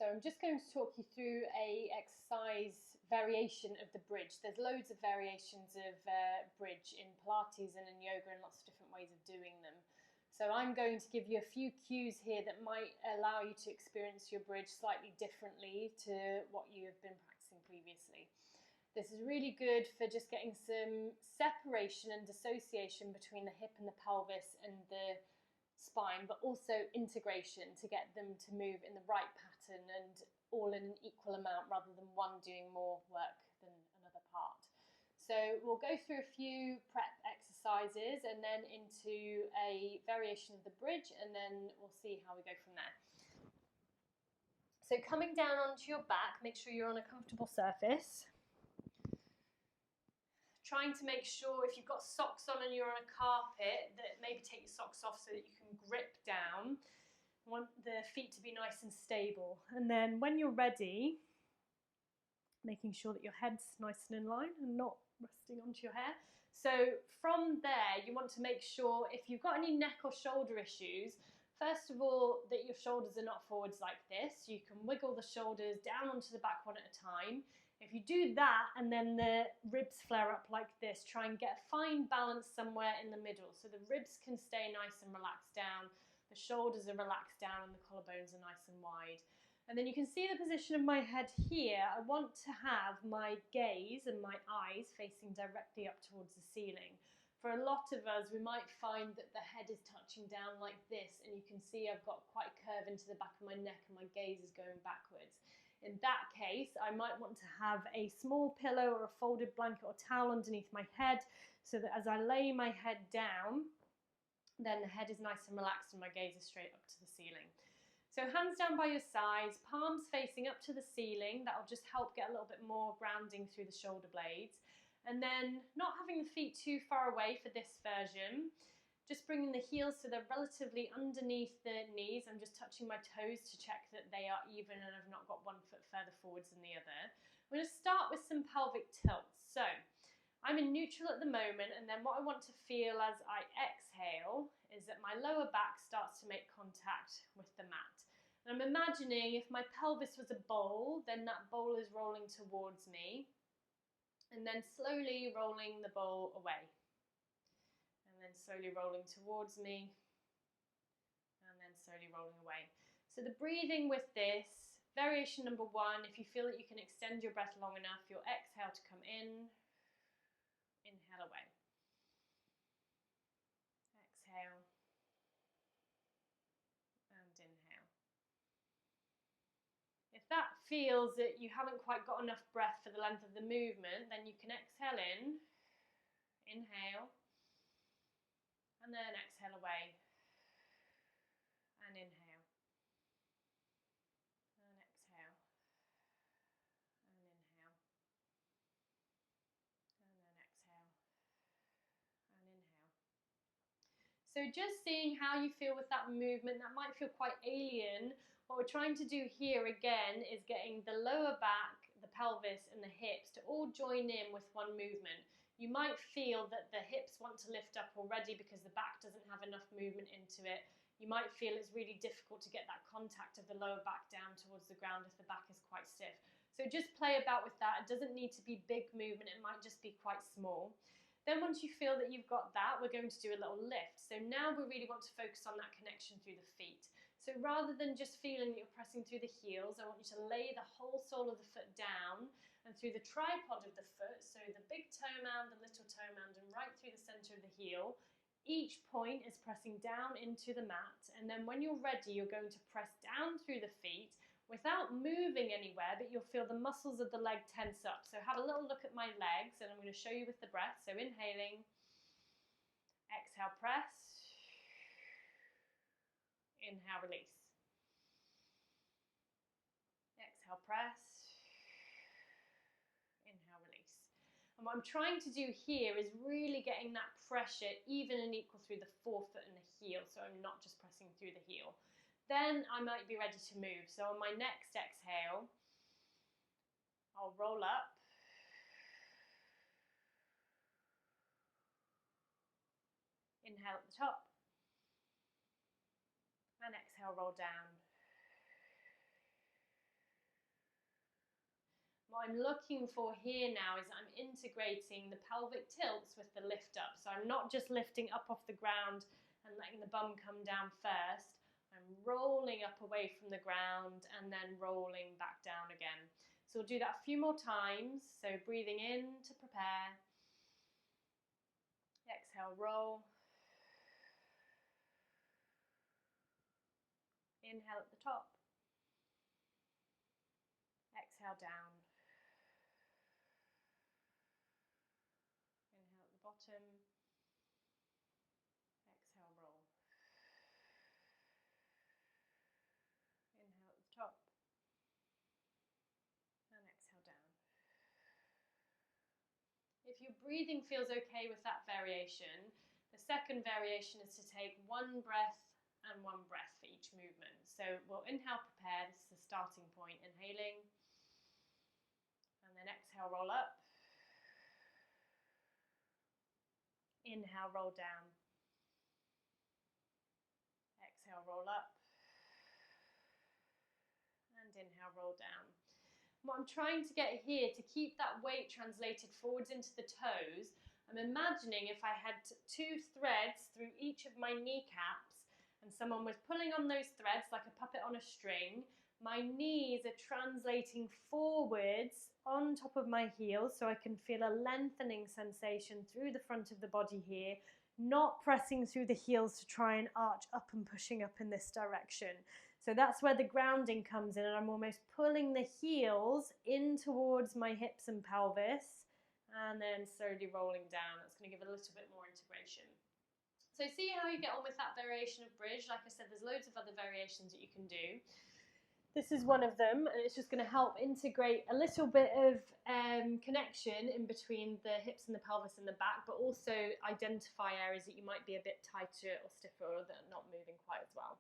So I'm just going to talk you through a exercise variation of the bridge. There's loads of variations of bridge in Pilates and in yoga and lots of different ways of doing them. So I'm going to give you a few cues here that might allow you to experience your bridge slightly differently to what you have been practicing previously. This is really good for just getting some separation and dissociation between the hip and the pelvis and the spine, but also integration to get them to move in the right pattern and all in an equal amount rather than one doing more work than another part. So we'll go through a few prep exercises and then into a variation of the bridge, and then we'll see how we go from there. So coming down onto your back, make sure you're on a comfortable surface. Trying to make sure if you've got socks on and you're on a carpet that maybe take your socks off so that you can grip down. You want the feet to be nice and stable. And then when you're ready, making sure that your head's nice and in line and not resting onto your hair. So from there, you want to make sure if you've got any neck or shoulder issues, first of all, that your shoulders are not forwards like this. You can wiggle the shoulders down onto the back one at a time. If you do that and then the ribs flare up like this, try and get a fine balance somewhere in the middle. So the ribs can stay nice and relaxed down, the shoulders are relaxed down and the collarbones are nice and wide. And then you can see the position of my head here. I want to have my gaze and my eyes facing directly up towards the ceiling. For a lot of us, we might find that the head is touching down like this, and you can see I've got quite a curve into the back of my neck and my gaze is going backwards. In that case, I might want to have a small pillow or a folded blanket or towel underneath my head so that as I lay my head down, then the head is nice and relaxed and my gaze is straight up to the ceiling. So hands down by your sides, palms facing up to the ceiling. That'll just help get a little bit more grounding through the shoulder blades. And then not having the feet too far away for this version, just bringing the heels so they're relatively underneath the knees. I'm just touching my toes to check that they are even and I've not got one foot further forwards than the other. I'm going to start with some pelvic tilts. So I'm in neutral at the moment, and then what I want to feel as I exhale is that my lower back starts to make contact with the mat. And I'm imagining if my pelvis was a bowl, then that bowl is rolling towards me, and then slowly rolling the bowl away. And then slowly rolling towards me, and then slowly rolling away. So the breathing with this, variation number one, if you feel that you can extend your breath long enough, you'll exhale to come in, inhale away. Exhale, and inhale. If that feels that you haven't quite got enough breath for the length of the movement, then you can exhale in, inhale, and then exhale away, and inhale, and exhale, and inhale, and then exhale, and inhale. So just seeing how you feel with that movement, that might feel quite alien. What we're trying to do here again is getting the lower back, the pelvis and the hips to all join in with one movement. You might feel that the hips want to lift up already because the back doesn't have enough movement into it. You might feel it's really difficult to get that contact of the lower back down towards the ground if the back is quite stiff. So just play about with that. It doesn't need to be big movement, it might just be quite small. Then once you feel that you've got that, we're going to do a little lift. So now we really want to focus on that connection through the feet. So rather than just feeling that you're pressing through the heels, I want you to lay the whole sole of the foot down and through the tripod of the foot, so the big toe mound, the little toe mound, and right through the center of the heel. Each point is pressing down into the mat, and then when you're ready, you're going to press down through the feet without moving anywhere, but you'll feel the muscles of the leg tense up. So have a little look at my legs, and I'm going to show you with the breath. So inhaling, exhale, press, inhale, release. Exhale, press, inhale, release. And what I'm trying to do here is really getting that pressure even and equal through the forefoot and the heel, so I'm not just pressing through the heel. Then I might be ready to move. So on my next exhale, I'll roll up. Inhale at the top. And exhale, roll down. what I'm looking for here now is I'm integrating the pelvic tilts with the lift up. So I'm not just lifting up off the ground and letting the bum come down first. I'm rolling up away from the ground and then rolling back down again. So we'll do that a few more times. So breathing in to prepare. Exhale, roll. Inhale at the top. Exhale down. Inhale at the bottom. Exhale, roll. Inhale at the top. And exhale down. If your breathing feels okay with that variation, the second variation is to take one breath and one breath for each movement. So we'll inhale, prepare. This is the starting point. Inhaling. And then exhale, roll up. Inhale, roll down. Exhale, roll up. And inhale, roll down. What I'm trying to get here, to keep that weight translated forwards into the toes, I'm imagining if I had two threads through each of my kneecaps and someone was pulling on those threads like a puppet on a string, my knees are translating forwards on top of my heels so I can feel a lengthening sensation through the front of the body here, not pressing through the heels to try and arch up and pushing up in this direction. So that's where the grounding comes in, and I'm almost pulling the heels in towards my hips and pelvis and then slowly rolling down. That's going to give a little bit more integration. So see how you get on with that variation of bridge. Like I said, there's loads of other variations that you can do. This is one of them, and it's just going to help integrate a little bit of connection in between the hips and the pelvis and the back, but also identify areas that you might be a bit tighter or stiffer or that are not moving quite as well.